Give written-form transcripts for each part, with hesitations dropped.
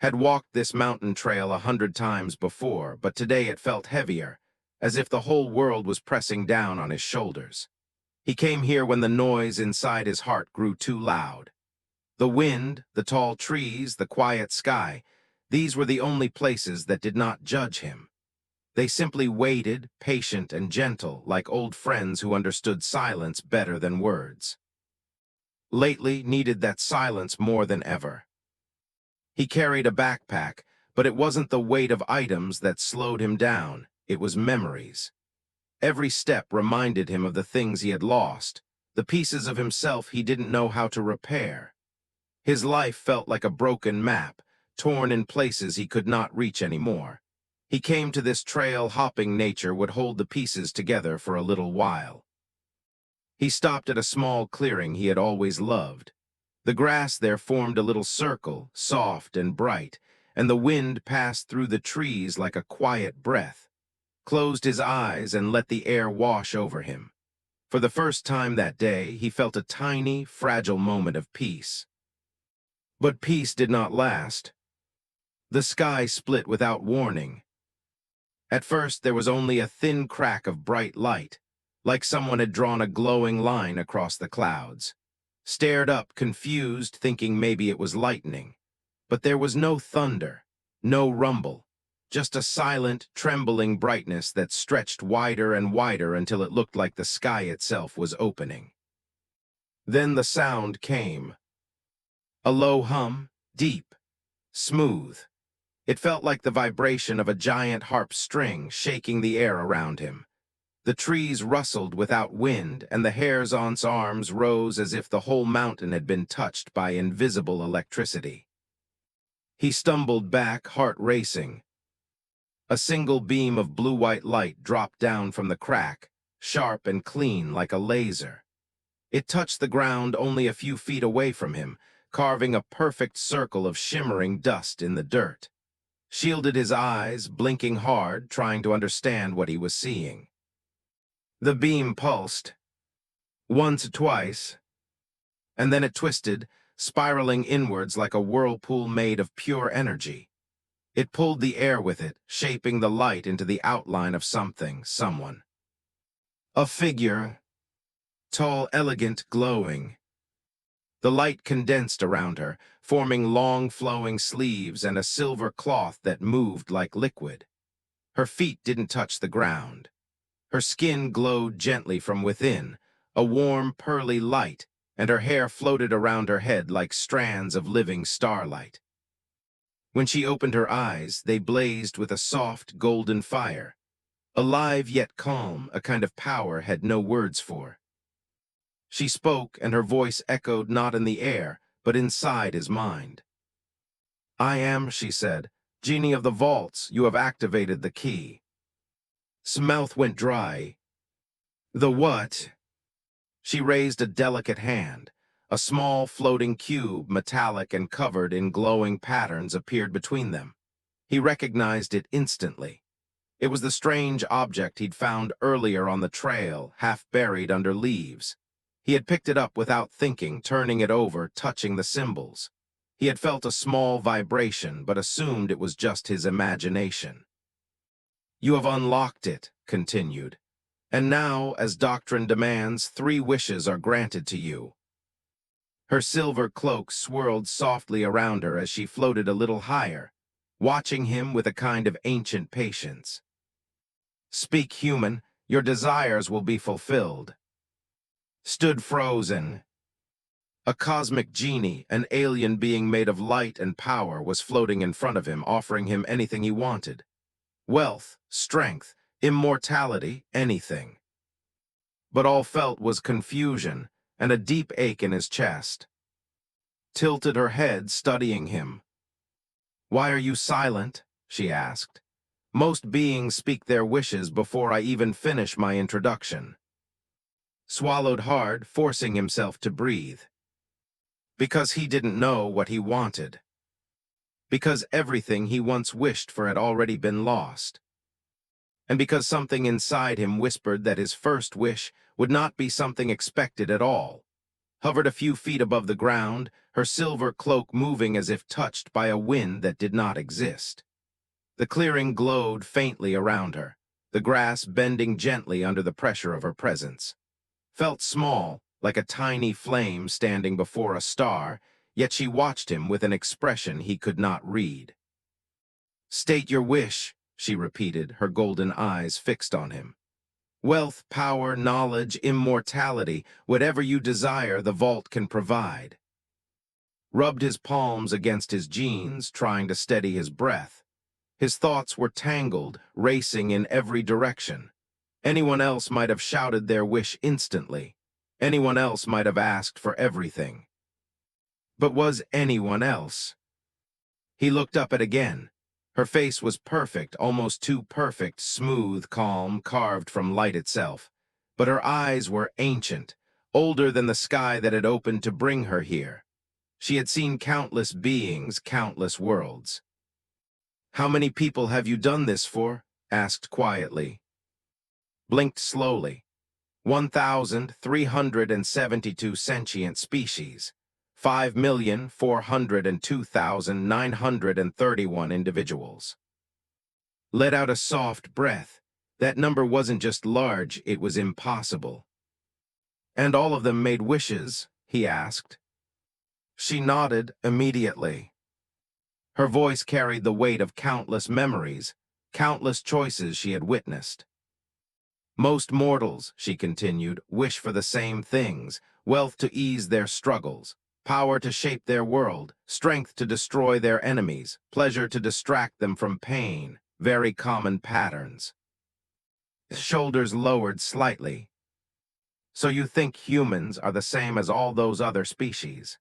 had walked this mountain trail 100 times before, but today it felt heavier, as if the whole world was pressing down on his shoulders. He came here when the noise inside his heart grew too loud. The wind, the tall trees, the quiet sky, these were the only places that did not judge him. They simply waited, patient and gentle, like old friends who understood silence better than words. Lately needed that silence more than ever. He carried a backpack, but it wasn't the weight of items that slowed him down, it was memories. Every step reminded him of the things he had lost, the pieces of himself he didn't know how to repair. His life felt like a broken map, torn in places he could not reach anymore. He came to this trail hoping nature would hold the pieces together for a little while. He stopped at a small clearing he had always loved. The grass there formed a little circle, soft and bright, and the wind passed through the trees like a quiet breath. Closed his eyes and let the air wash over him. For the first time that day, he felt a tiny, fragile moment of peace. But peace did not last. The sky split without warning. At first, there was only a thin crack of bright light, like someone had drawn a glowing line across the clouds. Stared up, confused, thinking maybe it was lightning. But there was no thunder, no rumble. Just a silent, trembling brightness that stretched wider and wider until it looked like the sky itself was opening. Then the sound came. A low hum, deep, smooth. It felt like the vibration of a giant harp string shaking the air around him. The trees rustled without wind, and the hairs on his arms rose as if the whole mountain had been touched by invisible electricity. He stumbled back, heart racing. A single beam of blue-white light dropped down from the crack, sharp and clean like a laser. It touched the ground only a few feet away from him, carving a perfect circle of shimmering dust in the dirt. Shielded his eyes, blinking hard, trying to understand what he was seeing. The beam pulsed. Once, twice, and then it twisted, spiraling inwards like a whirlpool made of pure energy. It pulled the air with it, shaping the light into the outline of something, someone. A figure, tall, elegant, glowing. The light condensed around her, forming long, flowing sleeves and a silver cloth that moved like liquid. Her feet didn't touch the ground. Her skin glowed gently from within, a warm, pearly light, and her hair floated around her head like strands of living starlight. When she opened her eyes, they blazed with a soft, golden fire. Alive yet calm, a kind of power had no words for. She spoke, and her voice echoed not in the air, but inside his mind. "I am," she said, "Genie of the vaults. You have activated the key." His mouth went dry. "The what?" She raised a delicate hand. A small floating cube, metallic and covered in glowing patterns, appeared between them. He recognized it instantly. It was the strange object he'd found earlier on the trail, half buried under leaves. He had picked it up without thinking, turning it over, touching the symbols. He had felt a small vibration, but assumed it was just his imagination. "You have unlocked it," continued. "And now, as doctrine demands, 3 wishes are granted to you." Her silver cloak swirled softly around her as she floated a little higher, watching him with a kind of ancient patience. "Speak, human, your desires will be fulfilled." Stood frozen. A cosmic genie, an alien being made of light and power, was floating in front of him, offering him anything he wanted. Wealth, strength, immortality, anything. But all felt was confusion and a deep ache in his chest. Tilted her head, studying him. "Why are you silent?" she asked. "Most beings speak their wishes before I even finish my introduction." Swallowed hard, forcing himself to breathe. Because he didn't know what he wanted. Because everything he once wished for had already been lost. And because something inside him whispered that his first wish would not be something expected at all. Hovered a few feet above the ground, her silver cloak moving as if touched by a wind that did not exist. The clearing glowed faintly around her, the grass bending gently under the pressure of her presence. Felt small, like a tiny flame standing before a star, yet she watched him with an expression he could not read. "State your wish," she repeated, her golden eyes fixed on him. "Wealth, power, knowledge, immortality, whatever you desire, the vault can provide." Rubbed his palms against his jeans, trying to steady his breath. His thoughts were tangled, racing in every direction. Anyone else might have shouted their wish instantly. Anyone else might have asked for everything. But was anyone else? He looked up at again. Her face was perfect, almost too perfect, smooth, calm, carved from light itself. But her eyes were ancient, older than the sky that had opened to bring her here. She had seen countless beings, countless worlds. "How many people have you done this for?" asked quietly. Blinked slowly. 1,372 sentient species. 5,402,931 individuals. Let out a soft breath. That number wasn't just large, it was impossible. "And all of them made wishes?" he asked. She nodded immediately. Her voice carried the weight of countless memories, countless choices she had witnessed. "Most mortals," she continued, "wish for the same things: wealth to ease their struggles, power to shape their world, strength to destroy their enemies, pleasure to distract them from pain, very common patterns." His shoulders lowered slightly. "So you think humans are the same as all those other species?"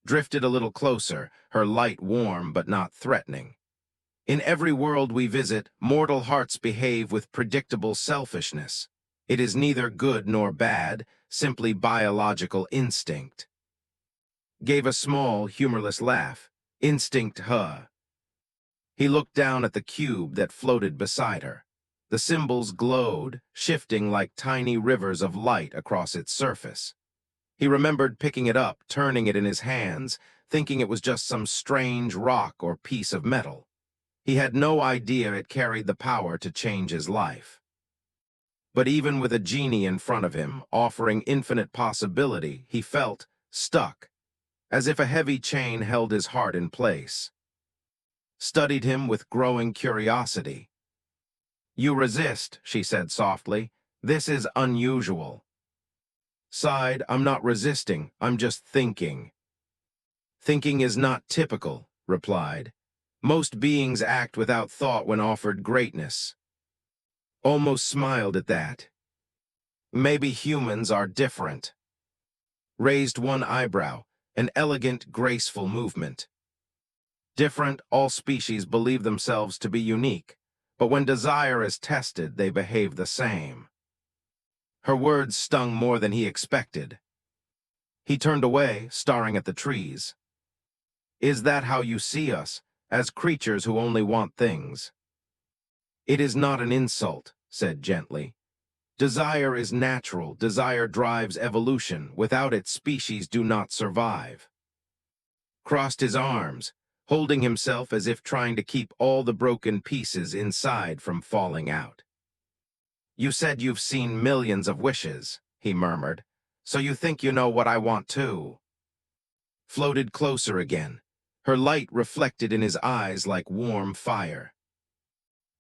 Drifted a little closer, her light warm but not threatening. "In every world we visit, mortal hearts behave with predictable selfishness. It is neither good nor bad, simply biological instinct." Gave a small, humorless laugh. "Instinct, huh?" He looked down at the cube that floated beside her. The symbols glowed, shifting like tiny rivers of light across its surface. He remembered picking it up, turning it in his hands, thinking it was just some strange rock or piece of metal. He had no idea it carried the power to change his life. But even with a genie in front of him, offering infinite possibility, he felt stuck, as if a heavy chain held his heart in place. Studied him with growing curiosity. "You resist," she said softly. "This is unusual." Sighed. "I'm not resisting, I'm just thinking." "Thinking is not typical," replied. "Most beings act without thought when offered greatness." Almost smiled at that. "Maybe humans are different." Raised one eyebrow, an elegant, graceful movement. "Different, all species believe themselves to be unique, but when desire is tested, they behave the same." Her words stung more than he expected. He turned away, staring at the trees. "Is that how you see us, as creatures who only want things?" "It is not an insult," said gently. "Desire is natural. Desire drives evolution. Without it, species do not survive." Crossed his arms, holding himself as if trying to keep all the broken pieces inside from falling out. "You said you've seen millions of wishes," he murmured. "So you think you know what I want too?" Floated closer again, her light reflected in his eyes like warm fire.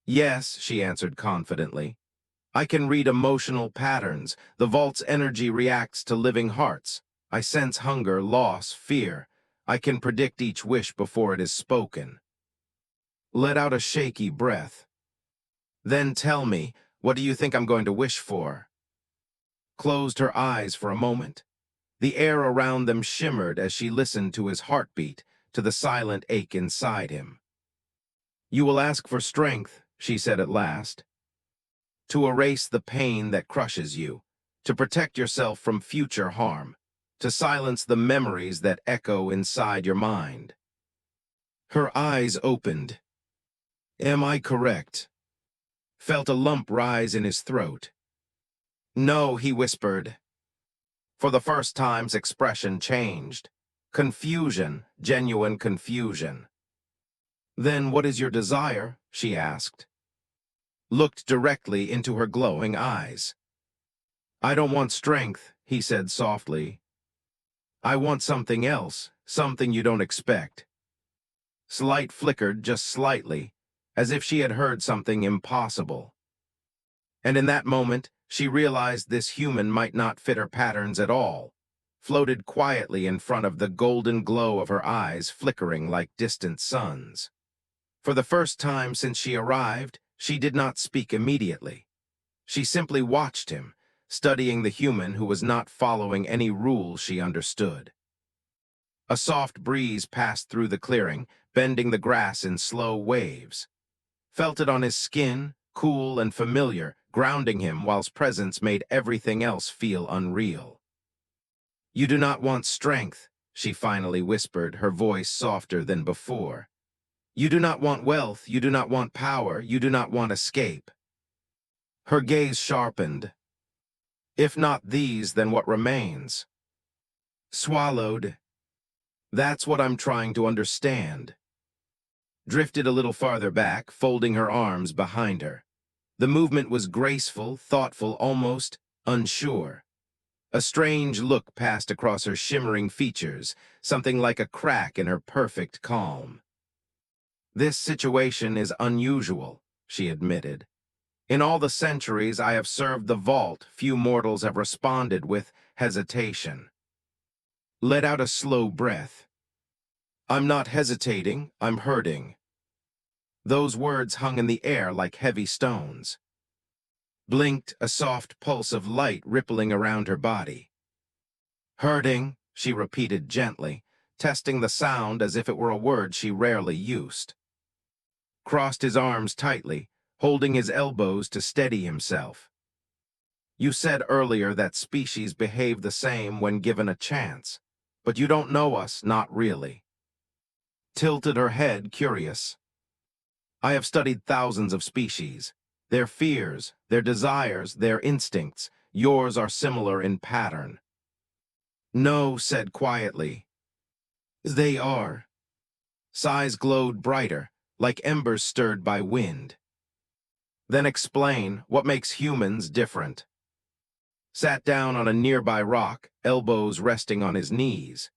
"Yes," she answered confidently. "I can read emotional patterns. The vault's energy reacts to living hearts. I sense hunger, loss, fear. I can predict each wish before it is spoken." Let out a shaky breath. "Then tell me, what do you think I'm going to wish for?" Closed her eyes for a moment. The air around them shimmered as she listened to his heartbeat, to the silent ache inside him. "You will ask for strength," she said at last. "To erase the pain that crushes you, to protect yourself from future harm, to silence the memories that echo inside your mind." Her eyes opened. "Am I correct?" Felt a lump rise in his throat. "No," he whispered. For the first time, his expression changed. Confusion, genuine confusion. "Then what is your desire?" she asked. Looked directly into her glowing eyes. "I don't want strength," he said softly. "I want something else, something you don't expect." Light flickered just slightly, as if she had heard something impossible. And in that moment, she realized this human might not fit her patterns at all, floated quietly in front of the golden glow of her eyes flickering like distant suns. For the first time since she arrived, she did not speak immediately. She simply watched him, studying the human who was not following any rules she understood. A soft breeze passed through the clearing, bending the grass in slow waves. Felt it on his skin, cool and familiar, grounding him whilst presence made everything else feel unreal. "You do not want strength," she finally whispered, her voice softer than before. "You do not want wealth, you do not want power, you do not want escape." Her gaze sharpened. "If not these, then what remains?" Swallowed. "That's what I'm trying to understand." Drifted a little farther back, folding her arms behind her. The movement was graceful, thoughtful, almost unsure. A strange look passed across her shimmering features, something like a crack in her perfect calm. "This situation is unusual," she admitted. "In all the centuries I have served the vault, few mortals have responded with hesitation." Let out a slow breath. "I'm not hesitating, I'm hurting." Those words hung in the air like heavy stones. Blinked, a soft pulse of light rippling around her body. "Hurting," she repeated gently, testing the sound as if it were a word she rarely used. Crossed his arms tightly, holding his elbows to steady himself. "You said earlier that species behave the same when given a chance, but you don't know us, not really." Tilted her head, curious. "I have studied thousands of species. Their fears, their desires, their instincts, yours are similar in pattern." "No," said quietly. "They are." Sighs glowed brighter, like embers stirred by wind. "Then explain what makes humans different." Sat down on a nearby rock, elbows resting on his knees.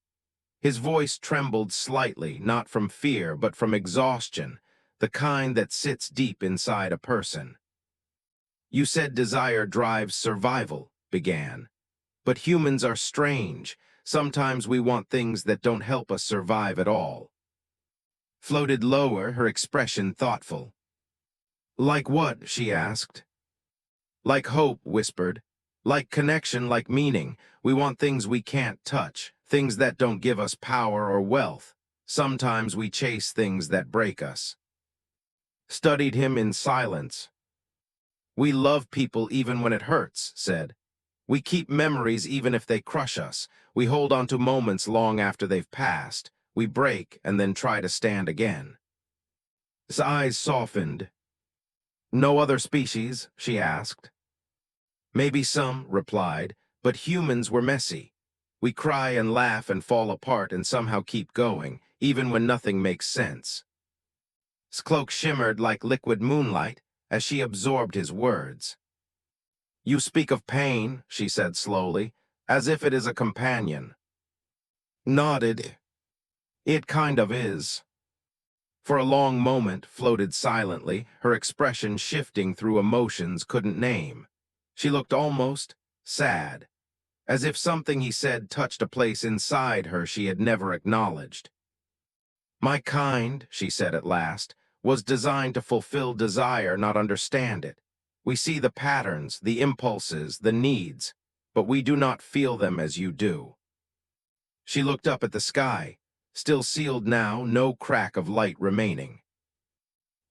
His voice trembled slightly, not from fear, but from exhaustion, the kind that sits deep inside a person. "You said desire drives survival," began. "But humans are strange. Sometimes we want things that don't help us survive at all." Floated lower, her expression thoughtful. "Like what?" she asked. "Like hope," whispered. "Like connection, like meaning. We want things we can't touch, things that don't give us power or wealth. Sometimes we chase things that break us." Studied him in silence. "We love people even when it hurts," said. "We keep memories even if they crush us. We hold on to moments long after they've passed. We break and then try to stand again." His eyes softened. "No other species?" she asked. "Maybe some," replied, "but humans were messy. We cry and laugh and fall apart and somehow keep going, even when nothing makes sense." His cloak shimmered like liquid moonlight as she absorbed his words. "You speak of pain," she said slowly, "as if it is a companion." Nodded. "It kind of is." For a long moment, floated silently, her expression shifting through emotions couldn't name. She looked almost sad, as if something he said touched a place inside her she had never acknowledged. "My kind," she said at last, "was designed to fulfill desire, not understand it. We see the patterns, the impulses, the needs, but we do not feel them as you do." She looked up at the sky, still sealed now, no crack of light remaining.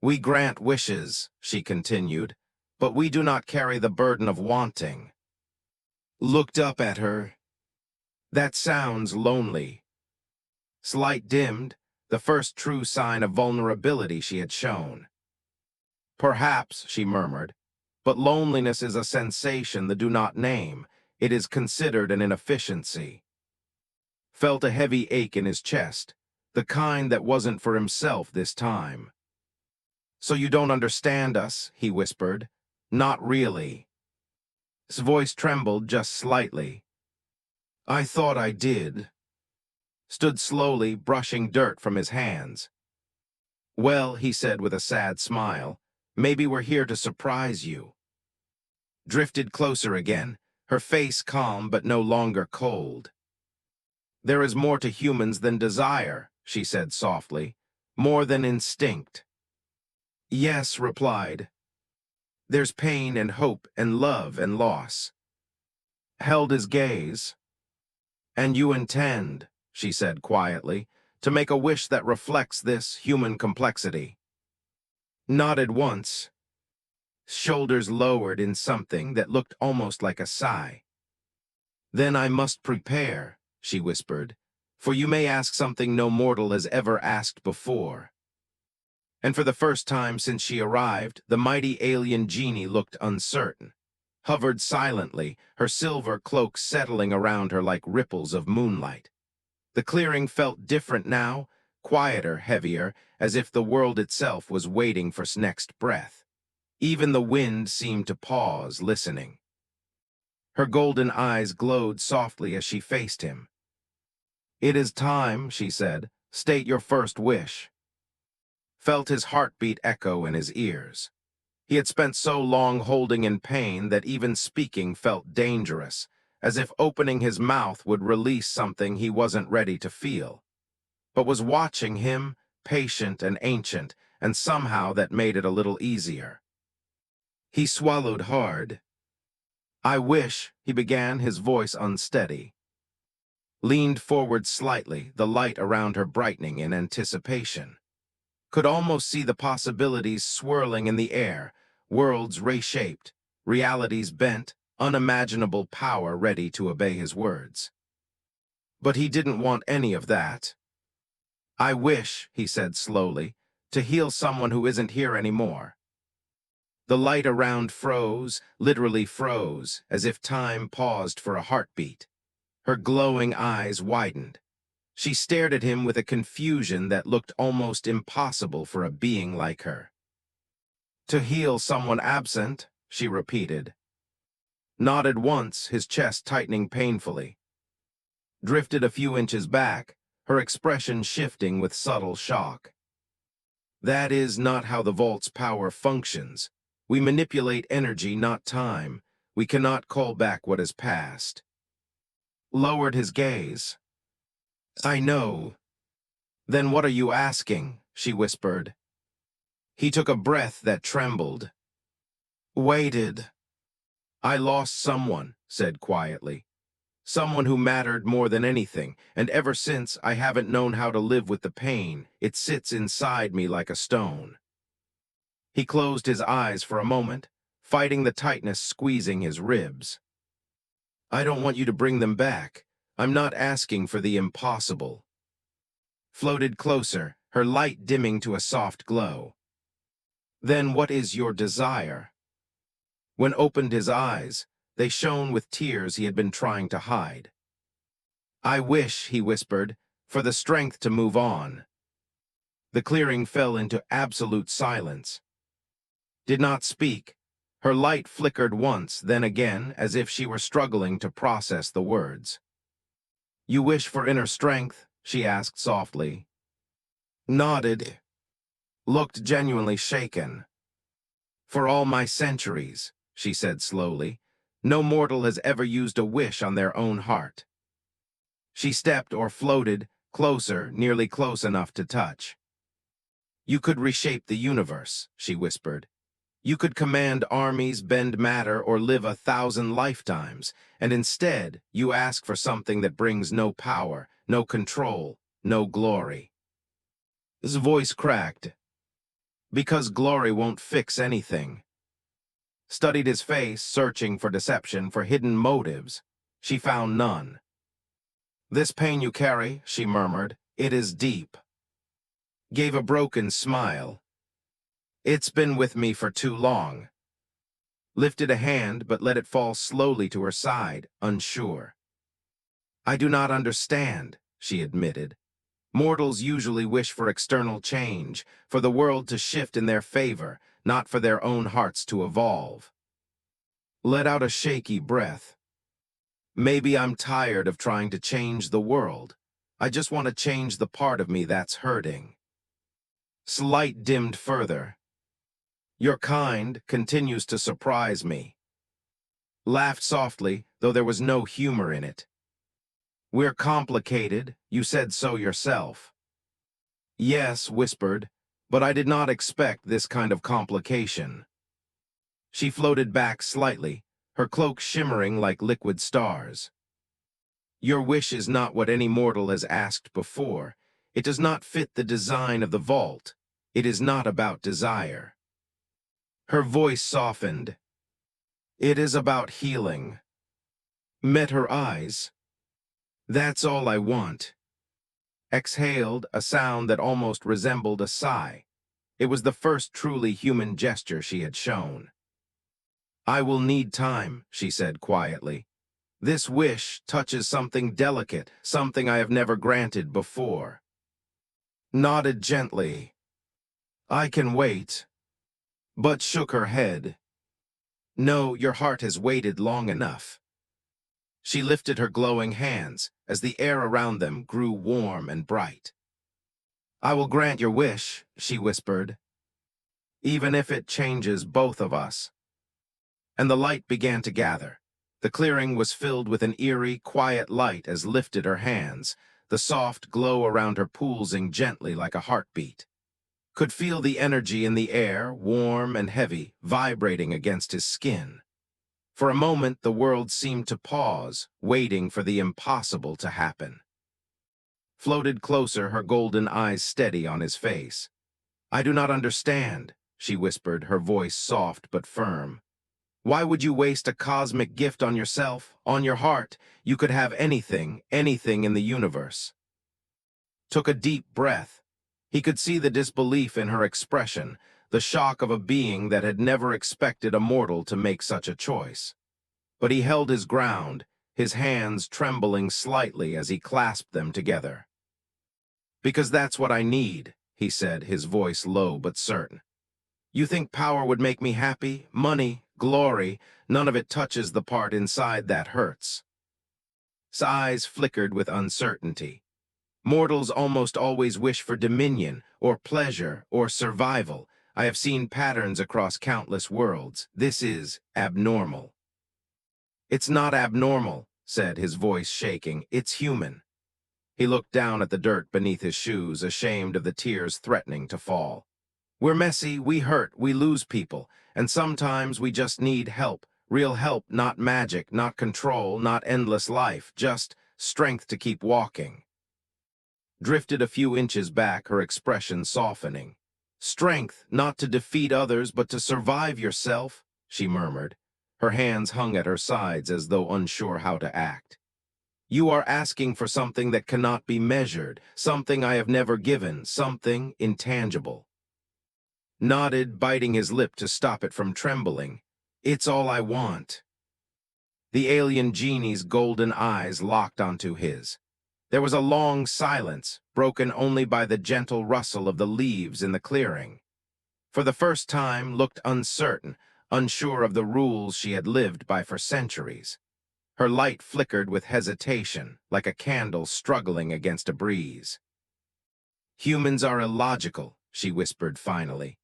"We grant wishes," she continued, "but we do not carry the burden of wanting." Looked up at her. "That sounds lonely." Slight dimmed, the first true sign of vulnerability she had shown. "Perhaps," she murmured, "but loneliness is a sensation the do not name. It is considered an inefficiency." felt a heavy ache in his chest, the kind that wasn't for himself this time. "So you don't understand us," he whispered. "Not really." His voice trembled just slightly. "I thought I did." Stood slowly, brushing dirt from his hands. "Well," he said with a sad smile, "maybe we're here to surprise you." Drifted closer again, her face calm but no longer cold. "There is more to humans than desire," she said softly, "more than instinct." "Yes," replied. "There's pain and hope and love and loss." Held his gaze. "And you intend," she said quietly, "to make a wish that reflects this human complexity." Nodded once, shoulders lowered in something that looked almost like a sigh. "Then I must prepare," she whispered, "for you may ask something no mortal has ever asked before." And for the first time since she arrived, the mighty alien genie looked uncertain, hovered silently, her silver cloak settling around her like ripples of moonlight. The clearing felt different now, quieter, heavier, as if the world itself was waiting for its next breath. Even the wind seemed to pause, listening. Her golden eyes glowed softly as she faced him. "It is time," she said. "State your first wish." Felt his heartbeat echo in his ears. He had spent so long holding in pain that even speaking felt dangerous, as if opening his mouth would release something he wasn't ready to feel. But was watching him, patient and ancient, and somehow that made it a little easier. He swallowed hard. "I wish," he began, his voice unsteady. Leaned forward slightly, the light around her brightening in anticipation. Could almost see the possibilities swirling in the air, worlds reshaped, realities bent, unimaginable power ready to obey his words. But he didn't want any of that. "I wish," he said slowly, "to heal someone who isn't here anymore." The light around froze, literally froze, as if time paused for a heartbeat. Her glowing eyes widened. She stared at him with a confusion that looked almost impossible for a being like her. "To heal someone absent," she repeated. Nodded once, his chest tightening painfully. Drifted a few inches back, her expression shifting with subtle shock. "That is not how the vault's power functions. We manipulate energy, not time. We cannot call back what has passed." Lowered his gaze. "I know." "Then what are you asking?" she whispered. He took a breath that trembled. Waited. "I lost someone," said quietly. "Someone who mattered more than anything, and ever since I haven't known how to live with the pain. It sits inside me like a stone." He closed his eyes for a moment, fighting the tightness squeezing his ribs. "I don't want you to bring them back. I'm not asking for the impossible." Floated closer, her light dimming to a soft glow. "Then what is your desire?" When opened his eyes, they shone with tears he had been trying to hide. "I wish," he whispered, "for the strength to move on." The clearing fell into absolute silence. Did not speak. Her light flickered once, then again, as if she were struggling to process the words. "You wish for inner strength?" she asked softly. Nodded. Looked genuinely shaken. "For all my centuries," she said slowly, "no mortal has ever used a wish on their own heart." She stepped or floated, closer, nearly close enough to touch. "You could reshape the universe," she whispered. "You could command armies, bend matter, or live 1,000 lifetimes, and instead you ask for something that brings no power, no control, no glory." His voice cracked. "Because glory won't fix anything." Studied his face, searching for deception, for hidden motives. She found none. "This pain you carry," she murmured, "it is deep." Gave a broken smile. "It's been with me for too long." Lifted a hand, but let it fall slowly to her side, unsure. "I do not understand." she admitted. Mortals usually wish for external change, for the world to shift in their favor, not for their own hearts to evolve. Let out a shaky breath. Maybe I'm tired of trying to change the world. I just want to change the part of me that's hurting. Light dimmed further. Your kind continues to surprise me. Laughed softly, though there was no humor in it. We're complicated, you said so yourself. Yes, whispered, but I did not expect this kind of complication. She floated back slightly, her cloak shimmering like liquid stars. Your wish is not what any mortal has asked before. It does not fit the design of the vault. It is not about desire. Her voice softened. It is about healing. Met her eyes. That's all I want. Exhaled a sound that almost resembled a sigh. It was the first truly human gesture she had shown. I will need time, she said quietly. This wish touches something delicate, something I have never granted before. Nodded gently. I can wait. But shook her head. No, your heart has waited long enough. She lifted her glowing hands as the air around them grew warm and bright. I will grant your wish, she whispered, even if it changes both of us. And the light began to gather. The clearing was filled with an eerie, quiet light as lifted her hands, the soft glow around her pulsing gently like a heartbeat. Could feel the energy in the air, warm and heavy, vibrating against his skin. For a moment, the world seemed to pause, waiting for the impossible to happen. Floated closer, her golden eyes steady on his face. I do not understand, she whispered, her voice soft but firm. Why would you waste a cosmic gift on yourself, on your heart? You could have anything, anything in the universe. Took a deep breath. He could see the disbelief in her expression, the shock of a being that had never expected a mortal to make such a choice. But he held his ground, his hands trembling slightly as he clasped them together. Because that's what I need, he said, his voice low but certain. You think power would make me happy? Money, glory, none of it touches the part inside that hurts. His eyes flickered with uncertainty. Mortals almost always wish for dominion, or pleasure, or survival. I have seen patterns across countless worlds. This is abnormal. It's not abnormal, said, his voice shaking. It's human. He looked down at the dirt beneath his shoes, ashamed of the tears threatening to fall. We're messy, we hurt, we lose people, and sometimes we just need help. Real help, not magic, not control, not endless life, just strength to keep walking. Drifted a few inches back, her expression softening. Strength, not to defeat others, but to survive yourself, she murmured. Her hands hung at her sides as though unsure how to act. You are asking for something that cannot be measured, something I have never given, something intangible. Nodded, biting his lip to stop it from trembling. It's all I want. The alien genie's golden eyes locked onto his. There was a long silence, broken only by the gentle rustle of the leaves in the clearing. For the first time, looked uncertain, unsure of the rules she had lived by for centuries. Her light flickered with hesitation, like a candle struggling against a breeze. Humans are illogical, she whispered finally.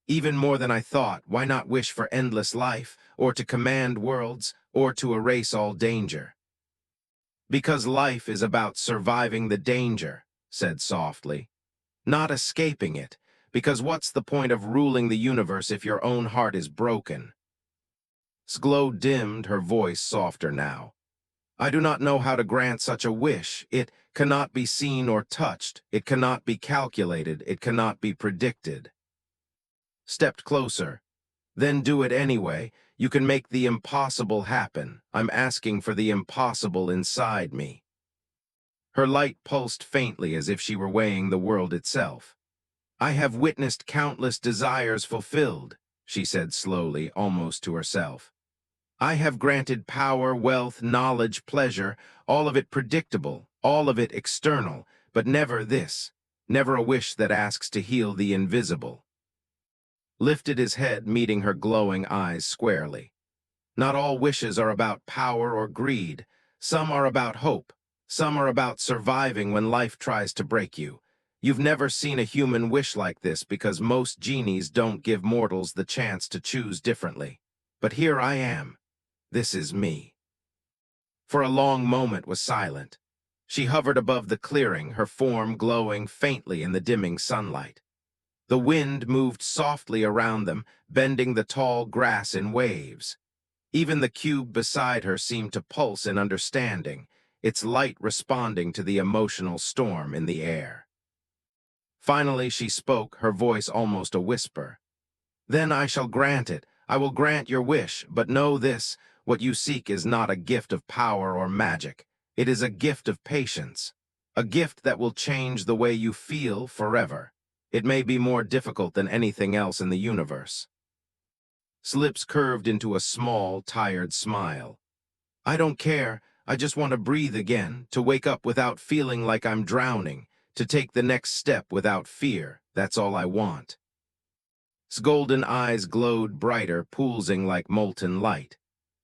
Even more than I thought. Why not wish for endless life, or to command worlds, or to erase all danger? Because life is about surviving the danger, said softly. Not escaping it, because what's the point of ruling the universe if your own heart is broken? His glow dimmed, her voice softer now. I do not know how to grant such a wish. It cannot be seen or touched. It cannot be calculated. It cannot be predicted. Stepped closer. Then do it anyway. You can make the impossible happen. I'm asking for the impossible inside me. Her light pulsed faintly as if she were weighing the world itself. I have witnessed countless desires fulfilled, she said slowly, almost to herself. I have granted power, wealth, knowledge, pleasure, all of it predictable, All of it external, but never this, never a wish that asks to heal the invisible. Lifted his head, meeting her glowing eyes squarely. Not all wishes are about power or greed. Some are about hope. Some are about surviving when life tries to break you. You've never seen a human wish like this because most genies don't give mortals the chance to choose differently. But here I am. This is me. For a long moment was silent. She hovered above the clearing, her form glowing faintly in the dimming sunlight. The wind moved softly around them, bending the tall grass in waves. Even the cube beside her seemed to pulse in understanding, its light responding to the emotional storm in the air. Finally she spoke, her voice almost a whisper. "Then I shall grant it. I will grant your wish, but know this, what you seek is not a gift of power or magic. It is a gift of patience, a gift that will change the way you feel forever. It may be more difficult than anything else in the universe." His lips curved into a small, tired smile. "I don't care. I just want to breathe again, to wake up without feeling like I'm drowning, to take the next step without fear. That's all I want." His golden eyes glowed brighter, pulsing like molten light.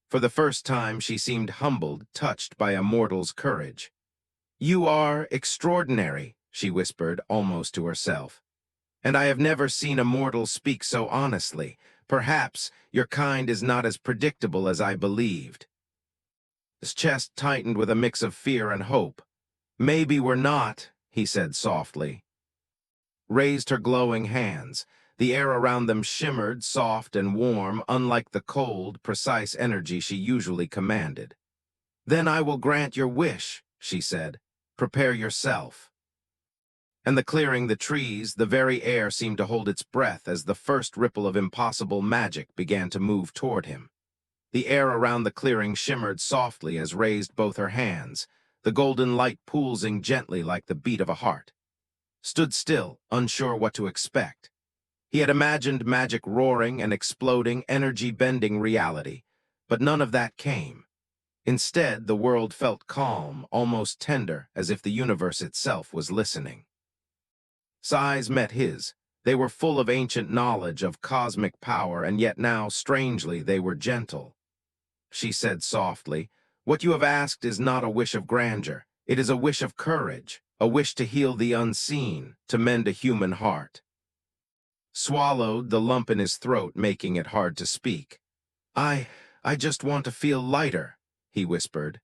For the first time she seemed humbled, touched by a mortal's courage. "You are extraordinary," she whispered, almost to herself. "And I have never seen a mortal speak so honestly. Perhaps your kind is not as predictable as I believed." His chest tightened with a mix of fear and hope. "Maybe we're not," he said softly. Raised her glowing hands. The air around them shimmered, soft and warm, unlike the cold, precise energy she usually commanded. "Then I will grant your wish," she said. "Prepare yourself." And the clearing, the trees, the very air seemed to hold its breath as the first ripple of impossible magic began to move toward him. The air around the clearing shimmered softly as raised both her hands, the golden light pulsing gently like the beat of a heart. Stood still, unsure what to expect. He had imagined magic roaring and exploding, energy bending reality, but none of that came. Instead, the world felt calm, almost tender, as if the universe itself was listening. His eyes met his. They were full of ancient knowledge, of cosmic power, and yet now, strangely, they were gentle. She said softly, "What you have asked is not a wish of grandeur. It is a wish of courage, a wish to heal the unseen, to mend a human heart." Swallowed, the lump in his throat making it hard to speak. I just want to feel lighter," he whispered.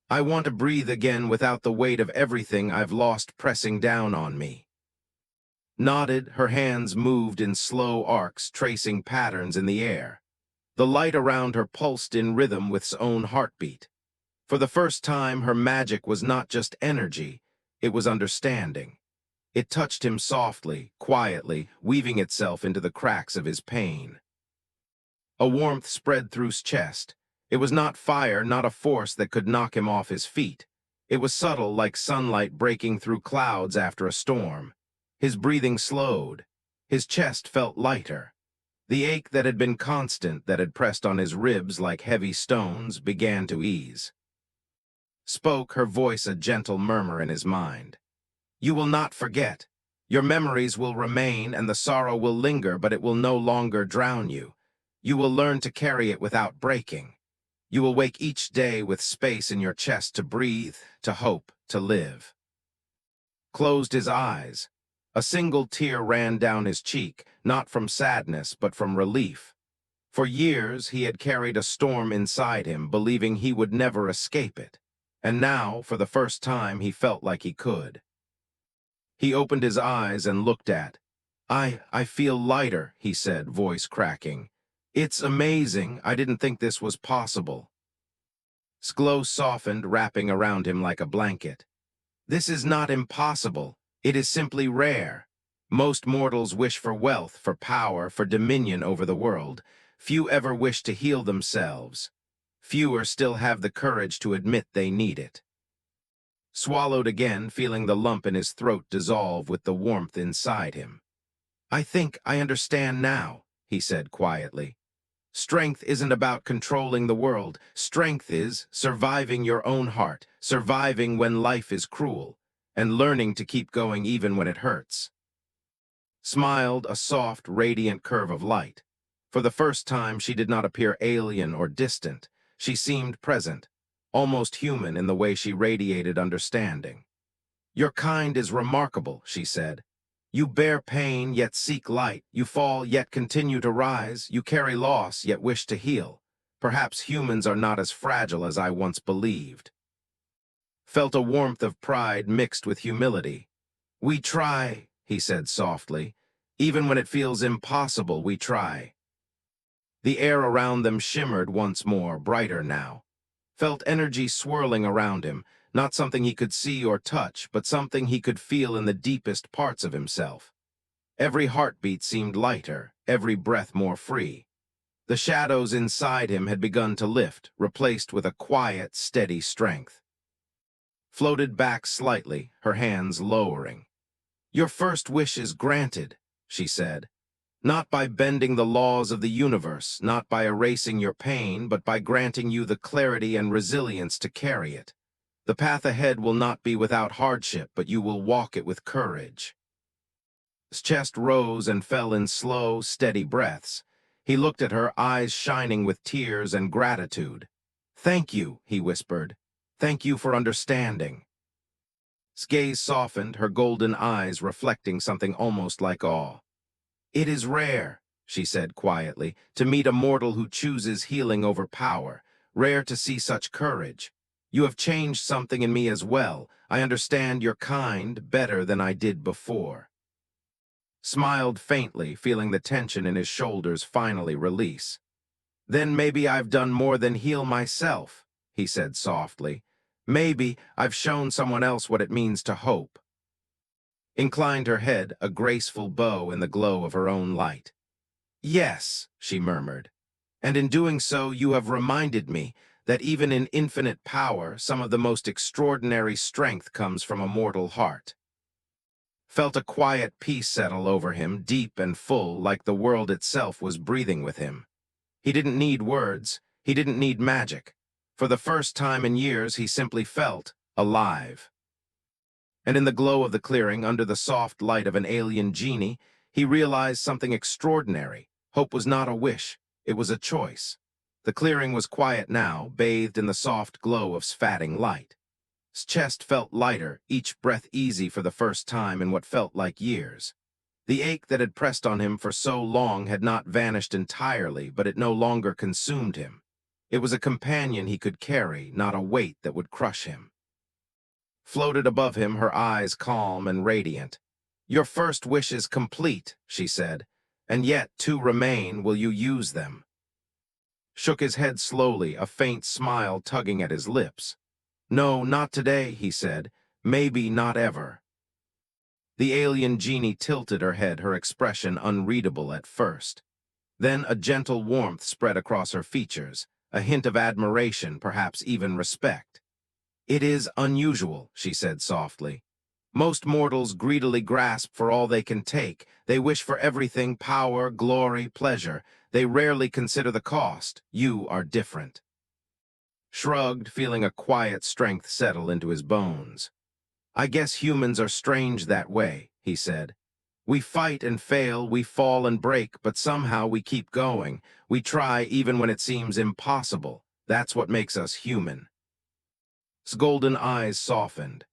"I want to breathe again without the weight of everything I've lost pressing down on me." Nodded, her hands moved in slow arcs, tracing patterns in the air. The light around her pulsed in rhythm with its own heartbeat. For the first time, her magic was not just energy, it was understanding. It touched him softly, quietly, weaving itself into the cracks of his pain. A warmth spread through his chest. It was not fire, not a force that could knock him off his feet. It was subtle, like sunlight breaking through clouds after a storm. His breathing slowed. His chest felt lighter. The ache that had been constant, that had pressed on his ribs like heavy stones, began to ease. Spoke, her voice a gentle murmur in his mind. "You will not forget. Your memories will remain and the sorrow will linger, but it will no longer drown you. You will learn to carry it without breaking. You will wake each day with space in your chest to breathe, to hope, to live." Closed his eyes. A single tear ran down his cheek, not from sadness, but from relief. For years, he had carried a storm inside him, believing he would never escape it. And now, for the first time, he felt like he could. He opened his eyes and looked at. I feel lighter," he said, voice cracking. "It's amazing. I didn't think this was possible." His glow softened, wrapping around him like a blanket. "This is not impossible. It is simply rare. Most mortals wish for wealth, for power, for dominion over the world. Few ever wish to heal themselves. Fewer still have the courage to admit they need it." Swallowed again, feeling the lump in his throat dissolve with the warmth inside him. "I think I understand now," he said quietly. Strength isn't about controlling the world. Strength is surviving your own heart, surviving when life is cruel, and learning to keep going even when it hurts. Smiled a soft, radiant curve of light. For the first time, she did not appear alien or distant. She seemed present, almost human in the way she radiated understanding. Your kind is remarkable, she said. You bear pain, yet seek light. You fall, yet continue to rise. You carry loss, yet wish to heal. Perhaps humans are not as fragile as I once believed. Felt a warmth of pride mixed with humility. We try, he said softly. Even when it feels impossible, we try. The air around them shimmered once more, brighter now. Felt energy swirling around him, not something he could see or touch, but something he could feel in the deepest parts of himself. Every heartbeat seemed lighter, every breath more free. The shadows inside him had begun to lift, replaced with a quiet, steady strength. Floated back slightly, her hands lowering. Your first wish is granted, she said. Not by bending the laws of the universe, not by erasing your pain, but by granting you the clarity and resilience to carry it. The path ahead will not be without hardship, but you will walk it with courage. His chest rose and fell in slow, steady breaths. He looked at her, eyes shining with tears and gratitude. Thank you, he whispered. Thank you for understanding. His gaze softened, her golden eyes reflecting something almost like awe. It is rare, she said quietly, to meet a mortal who chooses healing over power. Rare to see such courage. You have changed something in me as well. I understand your kind better than I did before. Smiled faintly, feeling the tension in his shoulders finally release. Then maybe I've done more than heal myself, he said softly. Maybe I've shown someone else what it means to hope. Inclined her head, a graceful bow in the glow of her own light. Yes, she murmured, and in doing so you have reminded me that even in infinite power, some of the most extraordinary strength comes from a mortal heart. Felt a quiet peace settle over him, deep and full, like the world itself was breathing with him. He didn't need words, he didn't need magic. For the first time in years, he simply felt alive. And in the glow of the clearing, under the soft light of an alien genie, he realized something extraordinary. Hope was not a wish, it was a choice. The clearing was quiet now, bathed in the soft glow of sphatting light. His chest felt lighter, each breath easy for the first time in what felt like years. The ache that had pressed on him for so long had not vanished entirely, but it no longer consumed him. It was a companion he could carry, not a weight that would crush him. Floated above him, her eyes calm and radiant. Your first wish is complete, she said, and yet two remain. Will you use them? Shook his head slowly, a faint smile tugging at his lips. No, not today, he said. Maybe not ever. The alien genie tilted her head, her expression unreadable at first. Then a gentle warmth spread across her features, a hint of admiration, perhaps even respect. It is unusual, she said softly. Most mortals greedily grasp for all they can take. They wish for everything: power, glory, pleasure. They rarely consider the cost. You are different. Shrugged, feeling a quiet strength settle into his bones. I guess humans are strange that way, he said. We fight and fail, we fall and break, but somehow we keep going. We try even when it seems impossible. That's what makes us human. His golden eyes softened.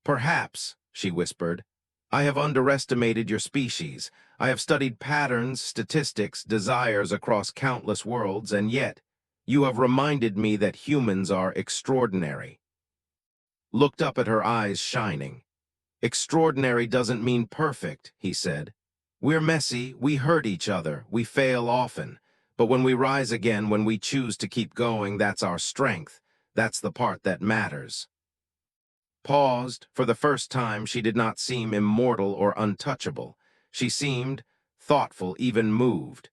Perhaps, she whispered, I have underestimated your species. I have studied patterns, statistics, desires across countless worlds, and yet you have reminded me that humans are extraordinary. Looked up at her eyes shining. Extraordinary doesn't mean perfect, he said. We're messy, we hurt each other, we fail often. But when we rise again, when we choose to keep going, that's our strength. That's the part that matters. Paused. For the first time, she did not seem immortal or untouchable. She seemed thoughtful, even moved.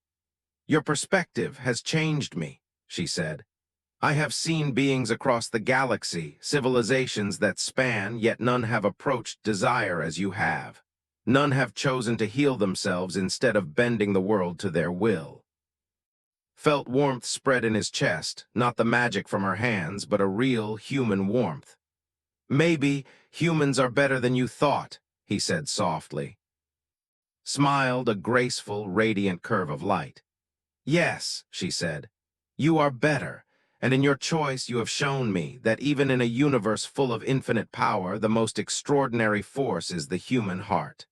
Your perspective has changed me, she said. I have seen beings across the galaxy, civilizations that span, yet none have approached desire as you have. None have chosen to heal themselves instead of bending the world to their will. felt warmth spread in his chest, not the magic from her hands, but a real human warmth. "Maybe humans are better than you thought," he said softly. Smiled a graceful, radiant curve of light. "Yes," she said, "you are better, and in your choice you have shown me that even in a universe full of infinite power, the most extraordinary force is the human heart."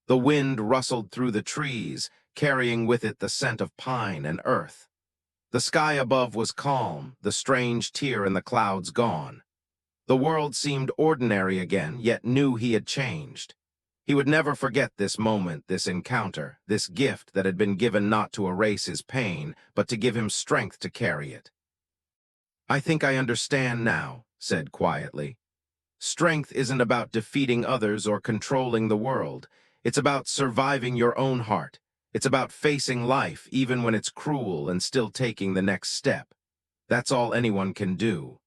The wind rustled through the trees, carrying with it the scent of pine and earth. The sky above was calm, the strange tear in the clouds gone. The world seemed ordinary again, yet knew he had changed. He would never forget this moment, this encounter, this gift that had been given not to erase his pain, but to give him strength to carry it. "I think I understand now," said quietly. "Strength isn't about defeating others or controlling the world. It's about surviving your own heart. It's about facing life, even when it's cruel, and still taking the next step. That's all anyone can do."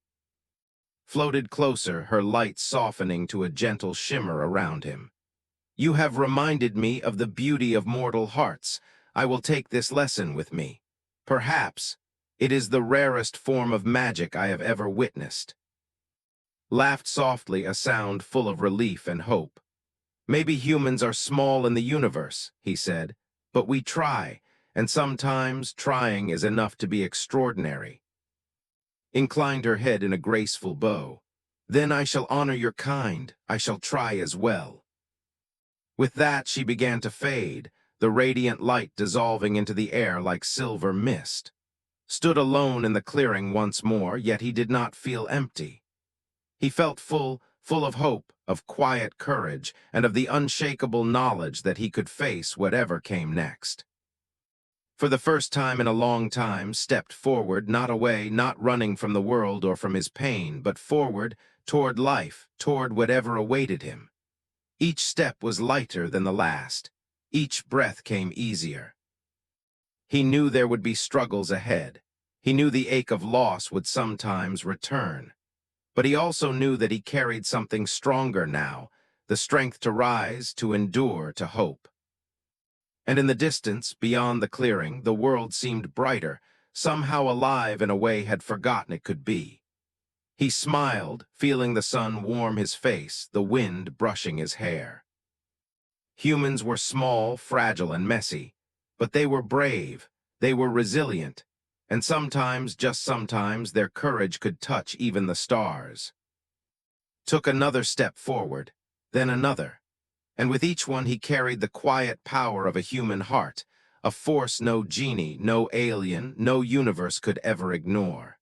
Floated closer, her light softening to a gentle shimmer around him. "You have reminded me of the beauty of mortal hearts. I will take this lesson with me. Perhaps it is the rarest form of magic I have ever witnessed." Laughed softly, a sound full of relief and hope. "Maybe humans are small in the universe," he said, "but we try, and sometimes trying is enough to be extraordinary." Inclined her head in a graceful bow. "Then I shall honor your kind. I shall try as well." With that, she began to fade, the radiant light dissolving into the air like silver mist. Stood alone in the clearing once more, yet he did not feel empty. He felt full of hope, of quiet courage, and of the unshakable knowledge that he could face whatever came next. For the first time in a long time, stepped forward, not away, not running from the world or from his pain, but forward, toward life, toward whatever awaited him. Each step was lighter than the last. Each breath came easier. He knew there would be struggles ahead. He knew the ache of loss would sometimes return. But he also knew that he carried something stronger now, the strength to rise, to endure, to hope. And in the distance, beyond the clearing, the world seemed brighter, somehow alive in a way had forgotten it could be. He smiled, feeling the sun warm his face, the wind brushing his hair. Humans were small, fragile, and messy, but they were brave, they were resilient, and sometimes, just sometimes, their courage could touch even the stars. Took another step forward, then another, and with each one he carried the quiet power of a human heart, a force no genie, no alien, no universe could ever ignore.